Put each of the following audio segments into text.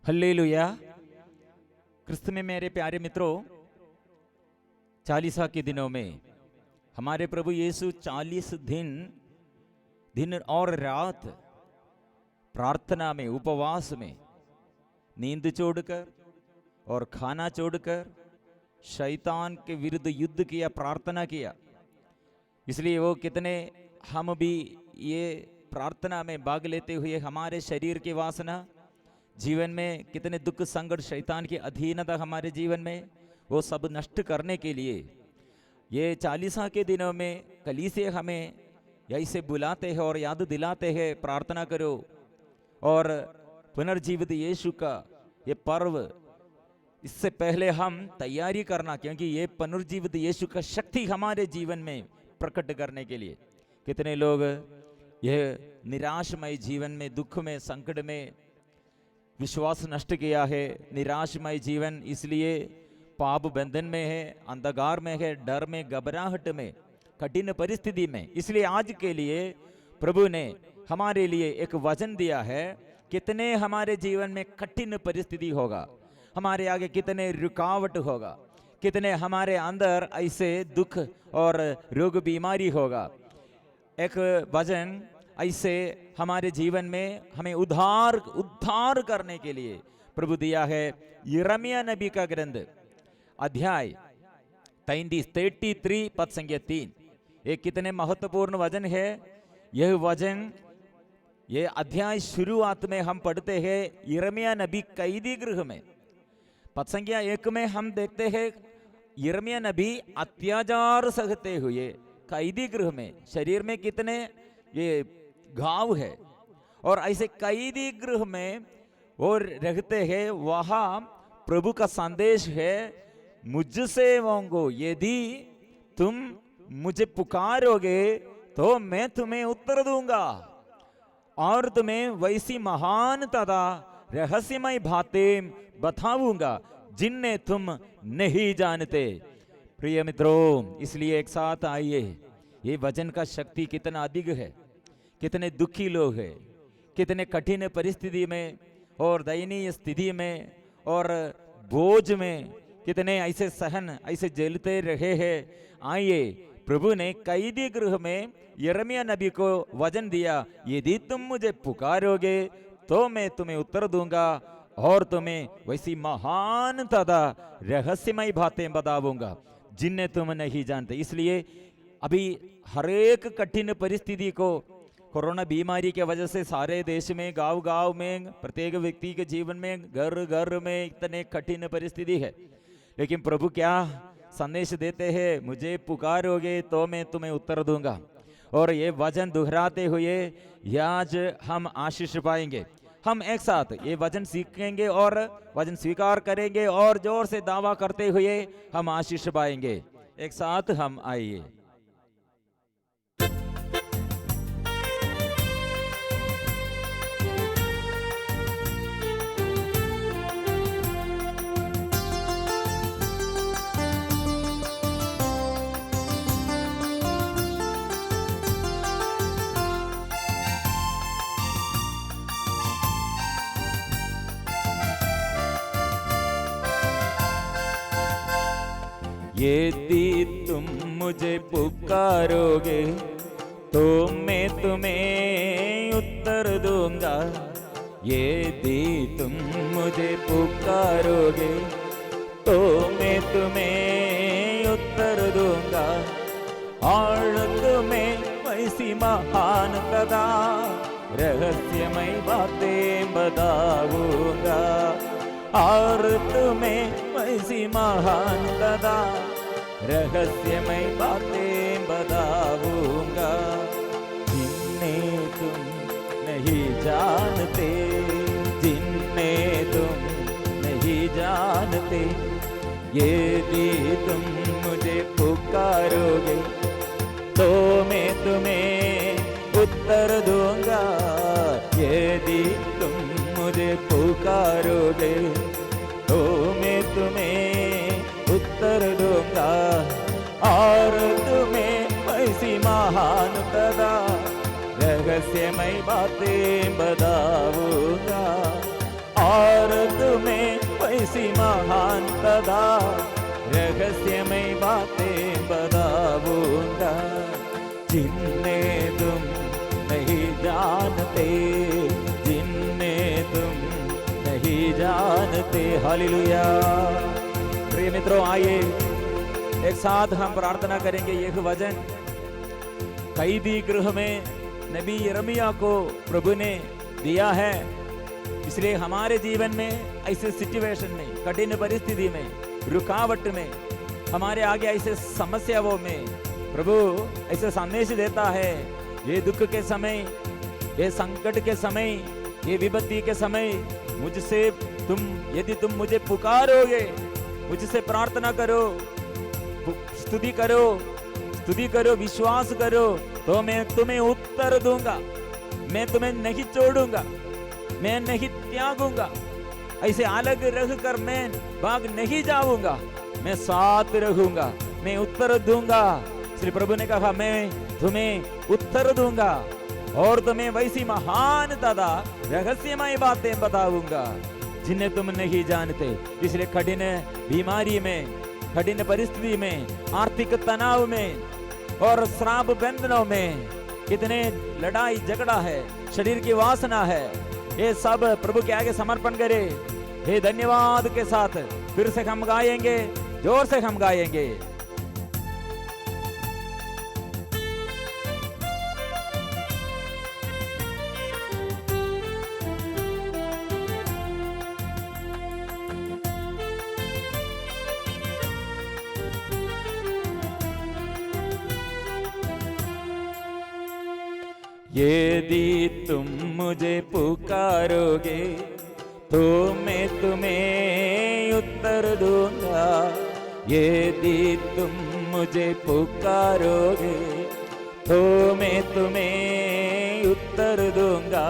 Hallelujah. क्रिस्त में मेरे प्यारे मित्रों, चालीसा के दिनों में हमारे प्रभु यीशु 40 दिन और रात प्रार्थना में, उपवास में, नींद छोड़कर और खाना छोड़कर शैतान के विरुद्ध युद्ध किया, प्रार्थना किया। इसलिए वो कितने, हम भी ये प्रार्थना में भाग लेते हुए हमारे शरीर की वासना, जीवन में कितने दुख, संकट, शैतान की अधीनता हमारे जीवन में, वो सब नष्ट करने के लिए ये चालीसा के दिनों में कलीसिया हमें ऐसे बुलाते हैं और याद दिलाते हैं, प्रार्थना करो और पुनर्जीवित यीशु का ये पर्व, इससे पहले हम तैयारी करना, क्योंकि ये पुनर्जीवित यीशु का शक्ति हमारे जीवन में प्रकट करने के लिए। कितने लोग यह निराशमय जीवन में, दुख में, संकट में विश्वास नष्ट किया है, निराशमय जीवन, इसलिए पाप बंधन में है, अंधकार में है, डर में, घबराहट में, कठिन परिस्थिति में। इसलिए आज के लिए प्रभु ने हमारे लिए एक वचन दिया है। कितने हमारे जीवन में कठिन परिस्थिति होगा, हमारे आगे कितने रुकावट होगा, कितने हमारे अंदर ऐसे दुख और रोग बीमारी होगा। एक वचन ऐसे हमारे जीवन में हमें उद्धार करने के लिए प्रभु दिया है। यिर्मयाह नबी का ग्रंथ अध्याय 33 पद संख्या 3, ये कितने महत्वपूर्ण वचन है। यह वचन, ये अध्याय शुरुआत में हम पढ़ते हैं यिर्मयाह नबी कैदी गृह में। पद संख्या 1 में हम देखते हैं यिर्मयाह नबी अत्याचार सहते हुए कैदी गृह में, शरीर में कितने ये घाव है, और ऐसे कैदी गृह में वो रहते हैं। वहां प्रभु का संदेश है, मुझसे मांगो, यदि तुम मुझे पुकारोगे तो मैं तुम्हें उत्तर दूंगा और तुम्हें वैसी महान तथा रहस्यमय बातें बताऊंगा जिन्हें तुम नहीं जानते। प्रिय मित्रों, इसलिए एक साथ आइए, ये वचन का शक्ति कितना अधिक है। कितने दुखी लोग हैं, कितने कठिन परिस्थिति में और दयनीय स्थिति में और बोझ में, कितने ऐसे सहन, ऐसे झेलते रहे हैं। आइए, प्रभु ने कैदी गृह में यिर्मयाह नबी को वचन दिया, यदि तुम मुझे पुकारोगे तो मैं तुम्हें उत्तर दूंगा और तुम्हें वैसी महान तथा रहस्यमय बातें बताऊंगा जिन्हें तुम नहीं जानते। इसलिए अभी हर एक कठिन परिस्थिति को, कोरोना बीमारी के वजह से सारे देश में, गांव में, प्रत्येक व्यक्ति के जीवन में, घर में इतने कठिन परिस्थिति है, लेकिन प्रभु क्या संदेश देते हैं, मुझे पुकारोगे तो मैं तुम्हें उत्तर दूंगा। और ये वचन दोहराते हुए आज हम आशीष पाएंगे। हम एक साथ ये वचन सीखेंगे और वचन स्वीकार करेंगे और जोर से दावा करते हुए हम आशीष पाएंगे। एक साथ हम आइए। यदि तुम मुझे पुकारोगे तो मैं तुम्हें उत्तर दूंगा। यदि तुम मुझे पुकारोगे तो मैं तुम्हें उत्तर दूंगा और तुम्हें वैसी महान तथा रहस्यमय बातें बताऊंगा और तुम्हें वैसी महान तथा रहस्यमय बातें बताऊंगा जिन्हें तुम नहीं जानते, जिन्हें तुम नहीं जानते। यदि तुम मुझे पुकारोगे तो मैं तुम्हें उत्तर दूंगा। यदि तुम मुझे पुकारोगे तो मैं तुम्हें उत्तर दूंगा और तुम्हें वैसी महान तथा रहस्यमय बातें बताऊंगा और वैसी महान तदा रहस्यमय बातें बताऊंगा जिन्हें तुम नहीं जानते, जिन्हें तुम नहीं जानते। हालेलुया। प्रिय मित्रों, आइए एक साथ हम प्रार्थना करेंगे। यह वचन कैदी गृह में नबी यिर्मयाह को प्रभु ने दिया है, इसलिए हमारे जीवन में ऐसे सिचुएशन में, कठिन परिस्थिति में, रुकावट में, हमारे आगे ऐसे समस्याओं में प्रभु ऐसे संदेश देता है। ये दुख के समय, ये संकट के समय, ये विपत्ति के समय मुझसे तुम, यदि तुम मुझे पुकारोगे, मुझसे प्रार्थना करो, स्तुति करो, स्तुति करो, विश्वास करो, तो मैं तुम्हें उत्तर दूंगा। मैं तुम्हें नहीं छोड़ूंगा, मैं नहीं त्यागूंगा। ऐसे अलग रहकर मैं भाग नहीं जाऊंगा, मैं साथ रहूंगा, मैं उत्तर दूंगा। श्री प्रभु ने कहा मैं तुम्हें उत्तर दूंगा और तुम्हें वैसी महान तथा रहस्यमय बातें बताऊंगा जिन्हें तुम नहीं जानते। इसलिए कठिन बीमारी में, कठिन परिस्थिति में, आर्थिक तनाव में और श्राप बंधनों में कितने लड़ाई झगड़ा है, शरीर की वासना है, ये सब प्रभु के आगे समर्पण करे। हे धन्यवाद के साथ फिर से हम गाएंगे, जोर से हम गाएंगे। यदि तुम मुझे पुकारोगे तो मैं तुम्हें उत्तर दूंगा। यदि तुम मुझे पुकारोगे तो मैं तुम्हें उत्तर दूंगा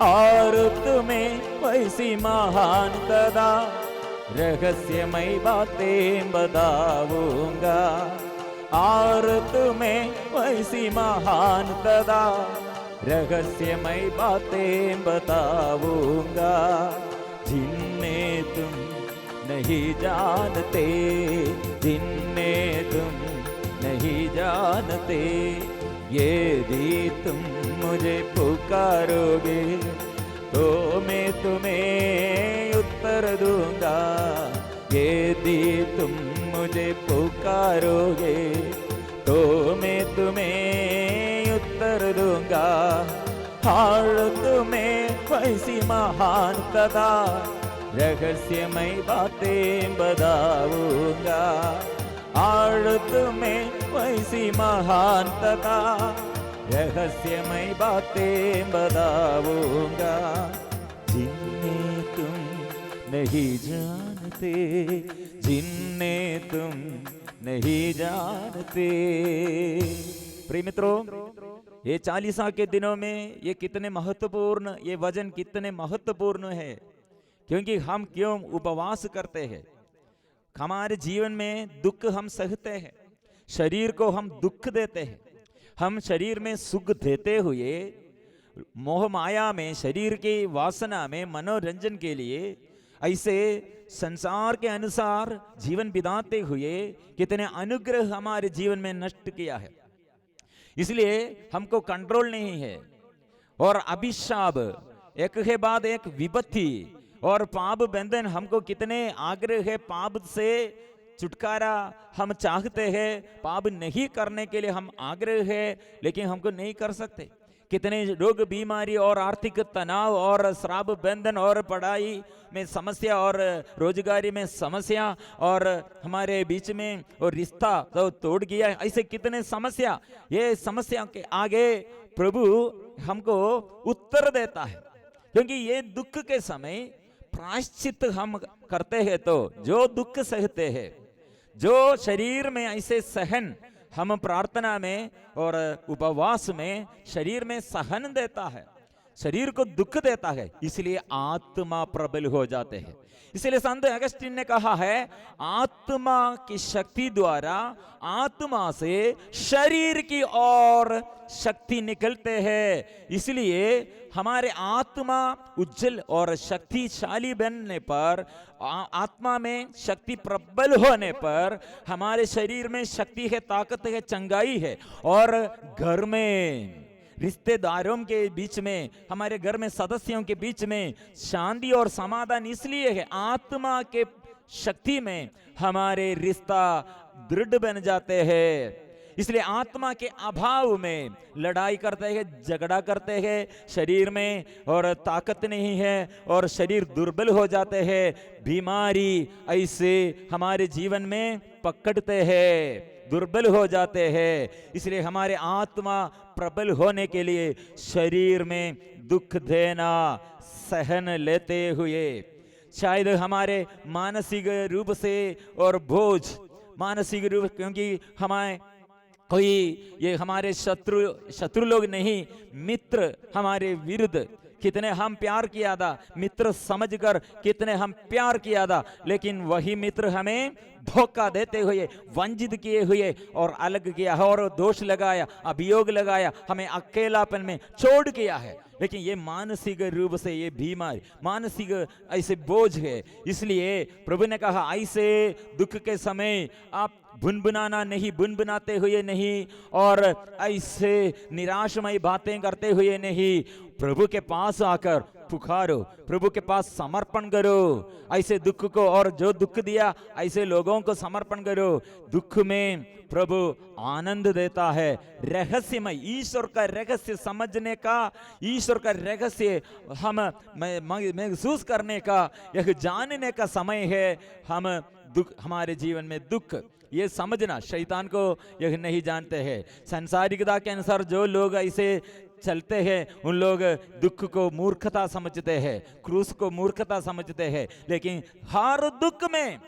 और तुम्हें वैसी महान तथा रहस्यमय बातें बताऊंगा और तुम्हें वैसी महान तथा रहस्यमय बातें बताऊंगा जिन्हें तुम नहीं जानते, जिन्हें तुम नहीं जानते। यदि तुम मुझे पुकारोगे तो मैं तुम्हें उत्तर दूंगा। यदि तुम मुझे पुकारोगे तो मैं तुम्हें उत्तर दूंगा और तुम्हें वैसी महान तथा रहस्यमय बातें बताऊंगा और तुम्हें वैसी महान तथा रहस्यमय बातें बताऊंगा जिन्हें तुम नहीं जानते, जिन्हें तुम नहीं जानते। प्रिय मित्रों, ये चालीसा के दिनों में ये कितने महत्वपूर्ण, ये वचन कितने महत्वपूर्ण है, क्योंकि हम क्यों उपवास करते हैं? हमारे जीवन में दुख हम सहते हैं, शरीर को हम दुख देते हैं, हम शरीर में सुख देते हुए मोह माया में, शरीर की वासना में, मनोरंजन के लिए ऐसे संसार के अनुसार जीवन बिताते हुए कितने अनुग्रह हमारे जीवन में नष्ट किया है। इसलिए हमको कंट्रोल नहीं है और अभिशाप एक के बाद एक विपत्ति और पाप बंधन, हमको कितने आग्रह है पाप से छुटकारा हम चाहते हैं, पाप नहीं करने के लिए हम आग्रह है, लेकिन हमको नहीं कर सकते। कितने रोग बीमारी और आर्थिक तनाव और श्राप बंधन और पढ़ाई में समस्या और रोजगारी में समस्या और हमारे बीच में और रिश्ता तो तोड़ गया, ऐसे कितने समस्या। ये समस्या के आगे प्रभु हमको उत्तर देता है, क्योंकि ये दुख के समय प्रायश्चित हम करते हैं। तो जो दुख सहते हैं, जो शरीर में ऐसे सहन हम प्रार्थना में और उपवास में शरीर में सहन देता है, शरीर को दुख देता है, इसलिए आत्मा प्रबल हो जाते हैं। इसलिए संत अगस्टिन ने कहा है, आत्मा की शक्ति द्वारा आत्मा से शरीर की ओर शक्ति निकलते हैं। इसलिए हमारे आत्मा उज्जवल और शक्तिशाली बनने पर, आत्मा में शक्ति प्रबल होने पर हमारे शरीर में शक्ति है, ताकत है, चंगाई है। और घर में, रिश्तेदारों के बीच में, हमारे घर में सदस्यों के बीच में शांति और समाधान इसलिए है, आत्मा के शक्ति में हमारे रिश्ता दृढ़ बन जाते हैं। इसलिए आत्मा के अभाव में लड़ाई करते हैं, झगड़ा करते हैं शरीर में, और ताकत नहीं है और शरीर दुर्बल हो जाते हैं। बीमारी ऐसे हमारे जीवन में पकड़ते हैं, दुर्बल हो जाते हैं। इसलिए हमारे आत्मा प्रबल होने के लिए शरीर में दुख देना सहन लेते हुए, शायद हमारे मानसिक रूप से और बोझ, मानसिक रूप, क्योंकि हमारे कोई ये हमारे शत्रु लोग नहीं, मित्र हमारे विरुद्ध कितने हम प्यार किया था, मित्र समझकर कितने हम प्यार किया था, लेकिन वही मित्र हमें धोखा देते हुए, वंचित किए हुए और अलग किया है और दोष लगाया, अभियोग लगाया, हमें अकेलापन में छोड़ किया है। लेकिन ये मानसिक रूप से ये बीमारी, मानसिक ऐसे बोझ है। इसलिए प्रभु ने कहा, ऐसे दुख के समय आप बुनबुनाना नहीं, बुनबुनाते हुए नहीं, और ऐसे निराशमय बातें करते हुए नहीं, प्रभु के पास आकर पुकारो, प्रभु के पास समर्पण करो। ऐसे दुख को, और जो दुख दिया ऐसे लोगों को समर्पण करो। दुख में प्रभु आनंद देता है। रहस्यमय ईश्वर का रहस्य समझने का, ईश्वर का रहस्य हम महसूस करने का, यह जानने का समय है। हम दुख, हमारे जीवन में दुख, ये समझना, शैतान को यह नहीं जानते हैं। संसारिकता के अनुसार जो लोग ऐसे चलते हैं, उन लोग दुख को मूर्खता समझते हैं, क्रूस को मूर्खता समझते हैं। लेकिन हर दुख में,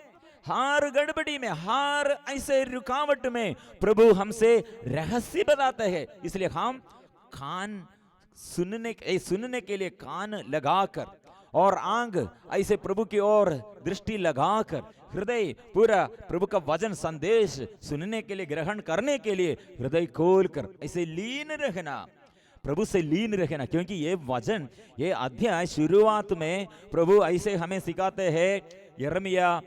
हर गड़बड़ी में, हर ऐसे रुकावट में प्रभु हमसे रहस्य बताते हैं। इसलिए हम कान सुनने के लिए कान लगाकर और आंख ऐसे प्रभु की ओर दृष्टि लगाकर, हृदय पूरा प्रभु का वचन संदेश सुनने के लिए, ग्रहण करने के लिए हृदय खोलकर ऐसे लीन रहना, प्रभु से लीन रहना। क्योंकि ये वचन, ये अध्याय शुरुआत में प्रभु ऐसे हमें सिखाते हैं यिर्मयाह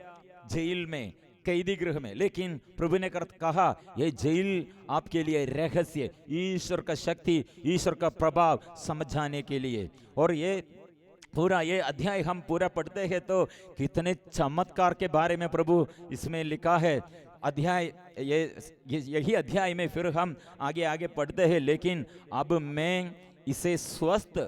जेल में, कैदी गृह में, लेकिन प्रभु ने कहा ये जेल आपके लिए रहस्य, ईश्वर का शक्ति, ईश्वर का प्रभाव समझाने के लिए। और ये पूरा ये अध्याय हम पूरा पढ़ते हैं तो कितने चमत्कार के बारे में प्रभु इसमें लिखा है। अध्याय यही अध्याय में फिर हम आगे आगे पढ़ते हैं। लेकिन अब मैं इसे स्वस्थ,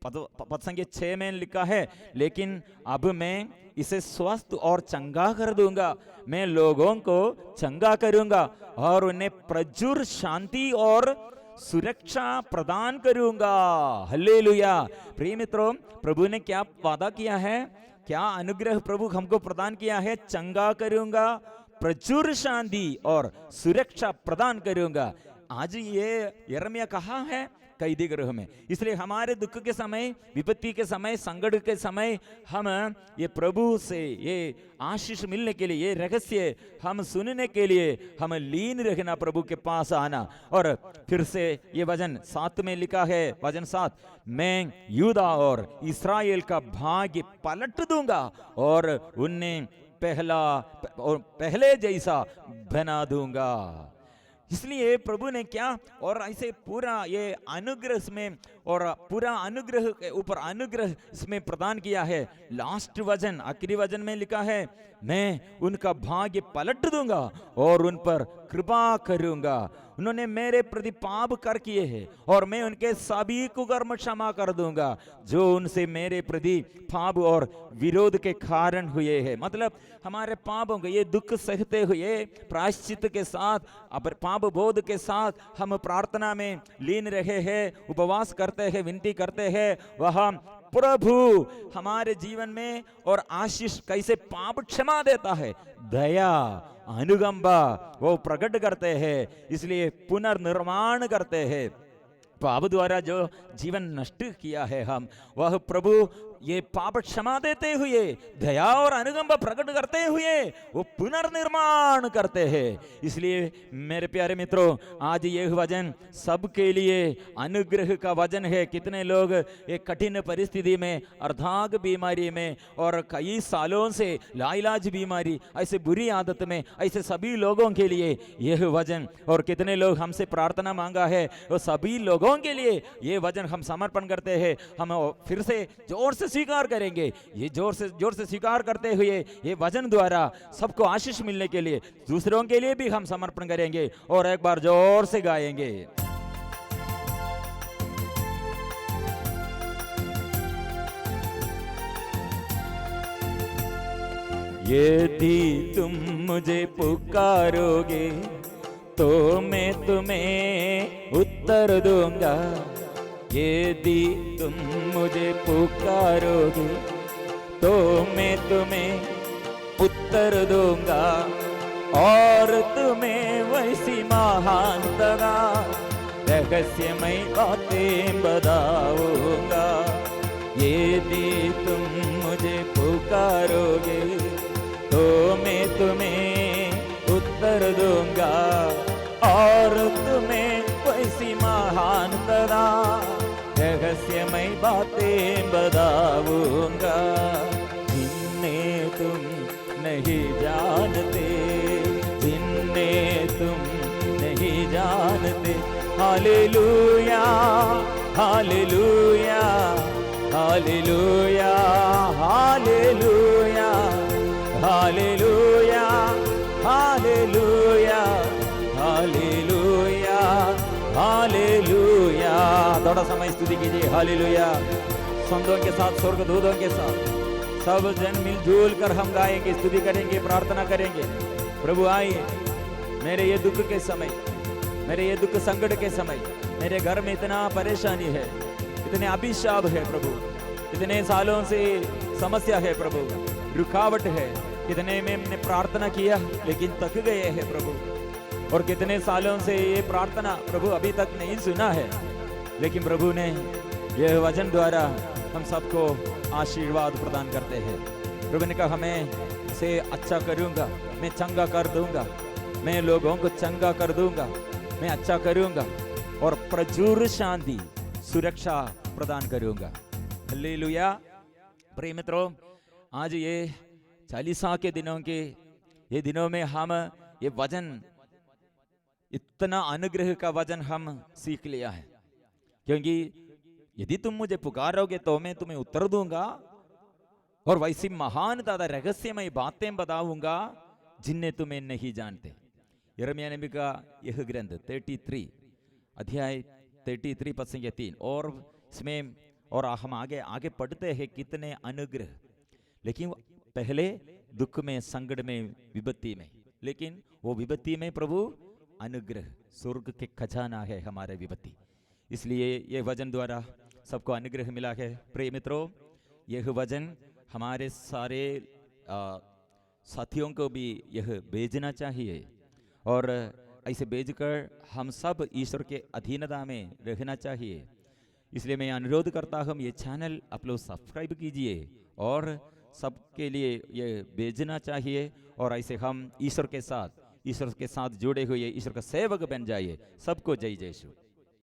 पद संख्या 6 में लिखा है, लेकिन अब मैं इसे स्वस्थ और चंगा कर दूंगा, मैं लोगों को चंगा करूंगा और उन्हें प्रचुर शांति और सुरक्षा प्रदान करूंगा। हालेलुया। प्रिय मित्रों, प्रभु ने क्या वादा किया है, क्या अनुग्रह प्रभु हमको प्रदान किया है? चंगा करूंगा, प्रचुर शांति और सुरक्षा प्रदान करूंगा। आज ये यिर्मयाह कहाँ है? कैदी गृह में। इसलिए हमारे दुख के समय, विपत्ति के समय, संकट के समय हम ये प्रभु से ये आशीष मिलने के लिए, ये रहस्य हम सुनने के लिए हम लीन रहना, प्रभु के पास आना। और फिर से ये वचन 7 में लिखा है, वचन 7, मैं यूदा और इस्राएल का भाग्य पलट दूंगा और उन्हें पहले जैसा बना दूंगा। इसलिए प्रभु ने क्या, और ऐसे पूरा ये अनुग्रह इसमें, और पूरा अनुग्रह के ऊपर अनुग्रह इसमें प्रदान किया है। लास्ट वचन, आखिरी वचन में लिखा है, मैं उनका भाग्य पलट दूंगा और उन पर कृपा करूंगा। उन्होंने मेरे प्रति पाप कर किए हैं और मैं उनके सभी कुकर्म क्षमा कर दूंगा जो उनसे मेरे प्रति पाप और विरोध के कारण हुए हैं। मतलब हमारे पापों के ये दुख सहते हुए प्रायश्चित के साथ, पाप बोध के साथ हम प्रार्थना में लीन रहे हैं, उपवास करते हैं, विनती करते हैं। वह प्रभु हमारे जीवन में और आशीष कैसे पाप क्षमा देता है, दया अनुकंपा वो प्रकट करते हैं। इसलिए पुनर्निर्माण करते हैं, पाप द्वारा जो जीवन नष्ट किया है हम, वह प्रभु ये पाप क्षमा देते हुए, दया और अनुकंपा प्रकट करते हुए वो पुनर्निर्माण करते हैं। इसलिए मेरे प्यारे मित्रों, आज यह वचन सबके लिए अनुग्रह का वचन है। कितने लोग एक कठिन परिस्थिति में, अर्धांग बीमारी में और कई सालों से लाइलाज बीमारी, ऐसे बुरी आदत में, ऐसे सभी लोगों के लिए यह वचन, और कितने लोग हमसे प्रार्थना मांगा है, वो सभी लोगों के लिए ये वचन हम समर्पण करते हैं। हम फिर से जोर से स्वीकार करेंगे। ये जोर से स्वीकार करते हुए ये वचन द्वारा सबको आशीष मिलने के लिए, दूसरों के लिए भी हम समर्पण करेंगे और एक बार जोर से गाएंगे। यदि तुम मुझे पुकारोगे तो मैं तुम्हें उत्तर दूंगा। यदि तुम मुझे पुकारोगे तो मैं तुम्हें उत्तर दूंगा और तुम्हें वैसी महानता रहस्यमय बातें बताऊंगा। यदि तुम मुझे पुकारोगे तो मैं तुम्हें उत्तर दूंगा और तुम्हें वैसी महानता रहस्यमय बातें बताऊंगा जिन्हें तुम नहीं जानते, जिन्हें तुम नहीं जानते। Hallelujah hallelujah hallelujah hallelujah hallelujah hallelujah hallelujah hallelujah. थोड़ा समय स्तुति कीजिए। हालेलुया। संतों के साथ, स्वर्गदूतों के साथ सब जन मिलजुल कर हम गाएंगे, स्तुति करेंगे, प्रार्थना करेंगे। प्रभु आइए, मेरे ये दुख के समय, मेरे ये दुख संकट के समय, मेरे घर में इतना परेशानी है, इतने अभिशाप है प्रभु, इतने सालों से समस्या है प्रभु, रुकावट है। कितने में हमने प्रार्थना किया लेकिन थक गए हैं प्रभु, और कितने सालों से ये प्रार्थना प्रभु अभी तक नहीं सुना है, लेकिन प्रभु ने यह वचन द्वारा हम सबको आशीर्वाद प्रदान करते हैं। प्रभु ने कहा, मैं से अच्छा करूंगा, मैं चंगा कर दूंगा, मैं लोगों को चंगा कर दूंगा, मैं अच्छा करूंगा और प्रचुर शांति सुरक्षा प्रदान करूंगा। हालेलुया। प्रिय मित्रों, आज ये चालीसा के दिनों में हम ये वचन, इतना अनुग्रह का वचन हम सीख लिया है। क्योंकि यदि तुम मुझे पुकारोगे तो मैं तुम्हें उत्तर दूंगा और वैसी महान दादा रहस्यमय बातें बताऊंगा जिन्हें तुम्हें नहीं जानते। यिर्मयाह नबी का यह ग्रंथ 33 अध्याय 33 पद संख्या 3। और इसमें और हम आगे पढ़ते हैं कितने अनुग्रह, लेकिन पहले दुख में, संकट में, विपत्ति में, लेकिन वो विपत्ति में प्रभु अनुग्रह, स्वर्ग के खजाना है हमारे विपत्ति। इसलिए यह वचन द्वारा सबको अनुग्रह मिला है। प्रिय मित्रों, यह वचन हमारे सारे साथियों को भी यह भेजना चाहिए और ऐसे भेजकर हम सब ईश्वर के अधीनता में रहना चाहिए। इसलिए मैं अनुरोध करता हूँ, ये चैनल आप लोग सब्सक्राइब कीजिए और सबके लिए ये भेजना चाहिए, और ऐसे हम ईश्वर के साथ जुड़े हुए ईश्वर का सेवक बन जाइए। सबको जय जय यीशु।